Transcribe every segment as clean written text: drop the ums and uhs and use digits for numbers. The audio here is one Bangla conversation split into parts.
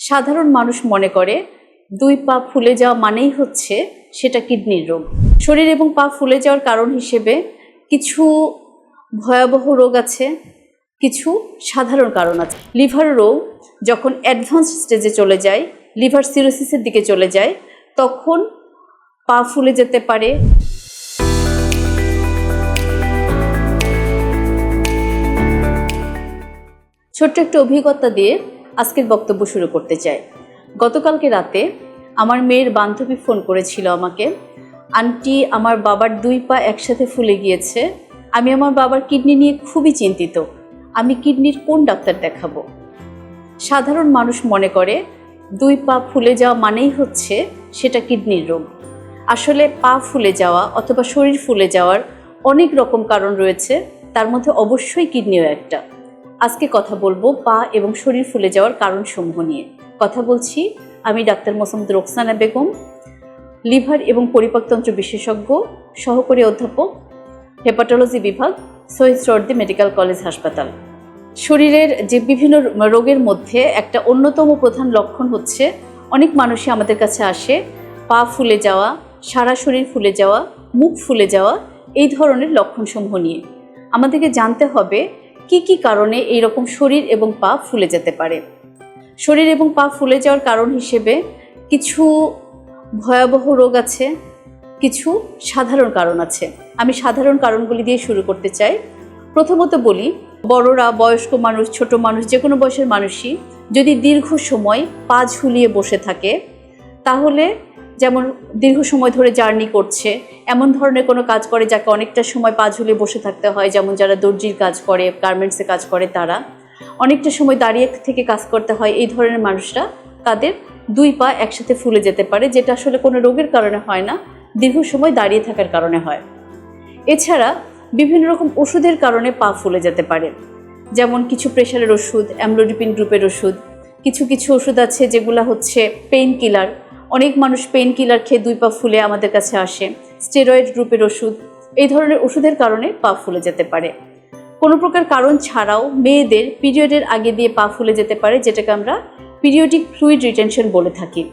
সাধারণ মানুষ মনে করে দুই পা ফুলে যাওয়া মানেই হচ্ছে সেটা কিডনির রোগ। শরীর এবং পা ফুলে যাওয়ার কারণ হিসেবে কিছু ভয়াবহ রোগ আছে, কিছু সাধারণ কারণ আছে। লিভার রোগ যখন অ্যাডভান্স স্টেজে চলে যায়, লিভার সিরোসিসের দিকে চলে যায়, তখন পা ফুলে যেতে পারে। ছোট্ট একটা অভিজ্ঞতা দিয়ে আজকের বক্তব্য শুরু করতে চাই। গতকালকে রাতে আমার মেয়ের বান্ধবী ফোন করেছিল আমাকে, আন্টি আমার বাবার দুই পা একসাথে ফুলে গিয়েছে, আমি আমার বাবার কিডনি নিয়ে খুবই চিন্তিত, আমি কিডনির কোন ডাক্তার দেখাবো। সাধারণ মানুষ মনে করে দুই পা ফুলে যাওয়া মানেই হচ্ছে সেটা কিডনির রোগ। আসলে পা ফুলে যাওয়া অথবা শরীর ফুলে যাওয়ার অনেক রকম কারণ রয়েছে, তার মধ্যে অবশ্যই কিডনিও একটা। আজকে কথা বলবো পা এবং শরীর ফুলে যাওয়ার কারণসমূহ নিয়ে। কথা বলছি আমি ডাক্তার মোসাম্মদ রোকসানা বেগম, লিভার এবং পরিপাকতন্ত্র বিশেষজ্ঞ, সহকারী অধ্যাপক, হেপাটোলজি বিভাগ, শহীদ সোহরাওয়ার্দী মেডিকেল কলেজ হাসপাতাল। শরীরের যে বিভিন্ন রোগের মধ্যে একটা অন্যতম প্রধান লক্ষণ হচ্ছে, অনেক মানুষই আমাদের কাছে আসে পা ফুলে যাওয়া, সারা শরীর ফুলে যাওয়া, মুখ ফুলে যাওয়া, এই ধরনের লক্ষণসমূহ নিয়ে। আমাদেরকে জানতে হবে কি কি কারণে এই রকম শরীর এবং পা ফুলে যেতে পারে। শরীর এবং পা ফুলে যাওয়ার কারণ হিসেবে কিছু ভয়াবহ রোগ আছে, কিছু সাধারণ কারণ আছে। আমি সাধারণ কারণগুলি দিয়ে শুরু করতে চাই। প্রথমত বলি, বড়রা, বয়স্ক মানুষ, ছোট মানুষ, যে কোনো বয়সের মানুষই যদি দীর্ঘ সময় পা ঝুলিয়ে বসে থাকে, তাহলে যেমন দীর্ঘ সময় ধরে জার্নি করছে, এমন ধরনের কোনো কাজ করে যাকে অনেকটা সময় পা ঝুলিয়ে বসে থাকতে হয়, যেমন যারা দর্জির কাজ করে, গার্মেন্টসে কাজ করে, তারা অনেকটা সময় দাঁড়িয়ে থেকে কাজ করতে হয়, এই ধরনের মানুষরা তাদের দুই পা একসাথে ফুলে যেতে পারে, যেটা আসলে কোনো রোগের কারণে হয় না, দীর্ঘ সময় দাঁড়িয়ে থাকার কারণে হয়। এছাড়া বিভিন্ন রকম ওষুধের কারণে পা ফুলে যেতে পারে, যেমন কিছু প্রেশারের ওষুধ, অ্যামলোডিপিন গ্রুপের ওষুধ, কিছু ওষুধ আছে যেগুলো হচ্ছে পেইন কিলার। অনেক মানুষ পেইন কিলার খেয়ে দুই পা ফুলে আমাদের কাছে আসে। স্টেরয়েড গ্রুপের ওষুধ, এই ধরনের ওষুধের কারণে পা ফুলে যেতে পারে। কোনো প্রকার কারণ ছাড়াও মেয়েদের পিরিয়ডের আগে দিয়ে পা ফুলে যেতে পারে, যেটাকে আমরা পিরিয়ডিক ফ্লুইড রিটেনশন বলে থাকি।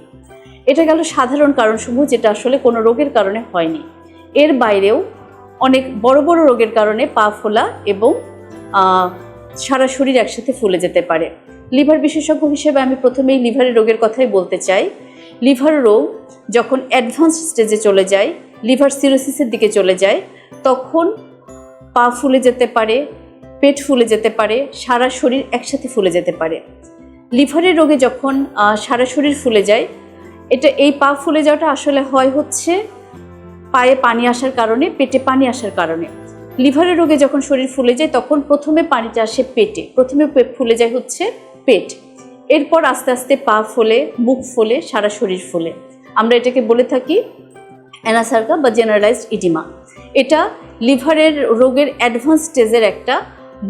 এটা গেল সাধারণ কারণসমূহ, যেটা আসলে কোনো রোগের কারণে হয়নি। এর বাইরেও অনেক বড় বড় রোগের কারণে পা ফোলা এবং সারা শরীর একসাথে ফুলে যেতে পারে। লিভার বিশেষজ্ঞ হিসেবে আমি প্রথমেই লিভারের রোগের কথাই বলতে চাই। লিভার রোগ যখন অ্যাডভান্স স্টেজে চলে যায়, লিভার সিরোসিসের দিকে চলে যায়, তখন পা ফুলে যেতে পারে, পেট ফুলে যেতে পারে, সারা শরীর একসাথে ফুলে যেতে পারে। লিভারের রোগে যখন সারা শরীর ফুলে যায়, এই পা ফুলে যাওয়াটা আসলে হয় হচ্ছে পায়ে পানি আসার কারণে, পেটে পানি আসার কারণে। লিভারের রোগে যখন শরীর ফুলে যায়, তখন প্রথমে পানিটা আসে পেটে, প্রথমে ফুলে যায় হচ্ছে পেট, এরপর আস্তে আস্তে পা ফোলে, মুখ ফোলে, সারা শরীর ফোলে। আমরা এটাকে বলে থাকি অ্যানাসার্কা বা জেনারেলাইজড ইডিমা। এটা লিভারের রোগের অ্যাডভান্স স্টেজের একটা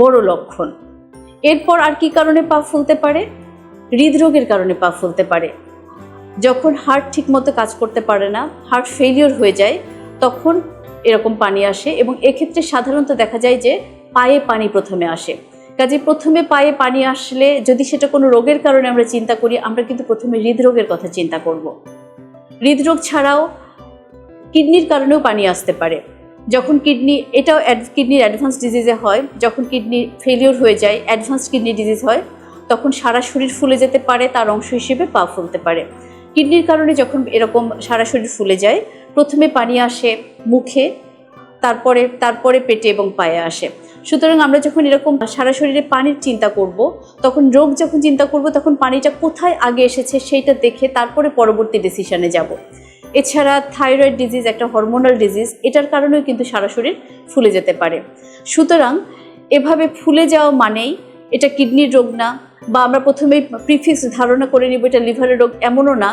বড় লক্ষণ। এরপর আর কি কারণে পা ফুলতে পারে? হৃদরোগের কারণে পা ফুলতে পারে। যখন হার্ট ঠিকমতো কাজ করতে পারে না, হার্ট ফেলিওর হয়ে যায়, তখন এরকম পানি আসে, এবং এক্ষেত্রে সাধারণত দেখা যায় যে পায়ে পানি প্রথমে আসে। কাজে প্রথমে পায়ে পানি আসলে, যদি সেটা কোনো রোগের কারণে আমরা চিন্তা করি, আমরা কিন্তু প্রথমে হৃদরোগের কথা চিন্তা করব। হৃদরোগ ছাড়াও কিডনির কারণেও পানি আসতে পারে। যখন এটাও কিডনির অ্যাডভান্স ডিজিজে হয়, যখন কিডনি ফেলিওর হয়ে যায়, অ্যাডভান্স কিডনি ডিজিজ হয়, তখন সারা শরীর ফুলে যেতে পারে, তার অংশ হিসেবে পা ফুলতে পারে। কিডনির কারণে যখন এরকম সারা শরীর ফুলে যায়, প্রথমে পানি আসে মুখে, তারপরে পেটে এবং পায়ে আসে। সুতরাং আমরা যখন এরকম সারা শরীরে পানির চিন্তা করব, তখন রোগ যখন চিন্তা করব, তখন পানিটা কোথায় আগে এসেছে সেইটা দেখে তারপরে পরবর্তী ডিসিশনে যাব। এছাড়া থাইরয়েড ডিজিজ একটা হরমোনাল ডিজিজ, এটার কারণেও কিন্তু সারা শরীর ফুলে যেতে পারে। সুতরাং এভাবে ফুলে যাওয়া মানেই এটা কিডনির রোগ না, বা আমরা প্রথমেই প্রিফিক্স ধারণা করে নিব এটা লিভারের রোগ, এমনও না।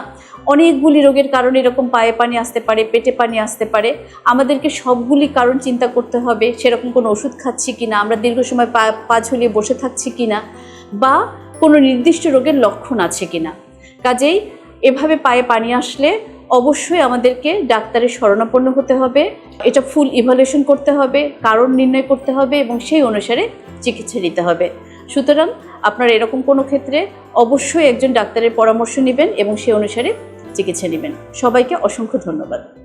অনেকগুলি রোগের কারণে এরকম পায়ে পানি আসতে পারে, পেটে পানি আসতে পারে। আমাদেরকে সবগুলি কারণ চিন্তা করতে হবে, সেরকম কোনো ওষুধ খাচ্ছি কিনা, আমরা দীর্ঘ সময় পা ঝুলিয়ে বসে থাকছি কিনা, বা কোনো নির্দিষ্ট রোগের লক্ষণ আছে কিনা। কাজেই এভাবে পায়ে পানি আসলে অবশ্যই আমাদেরকে ডাক্তারের শরণাপন্ন হতে হবে, এটা ফুল ইভালুয়েশন করতে হবে, কারণ নির্ণয় করতে হবে, এবং সেই অনুসারে চিকিৎসা নিতে হবে। সুতরাং আপনারা এরকম কোনো ক্ষেত্রে অবশ্যই একজন ডাক্তারের পরামর্শ নেবেন এবং সে অনুসারে চিকিৎসা নেবেন। সবাইকে অসংখ্য ধন্যবাদ।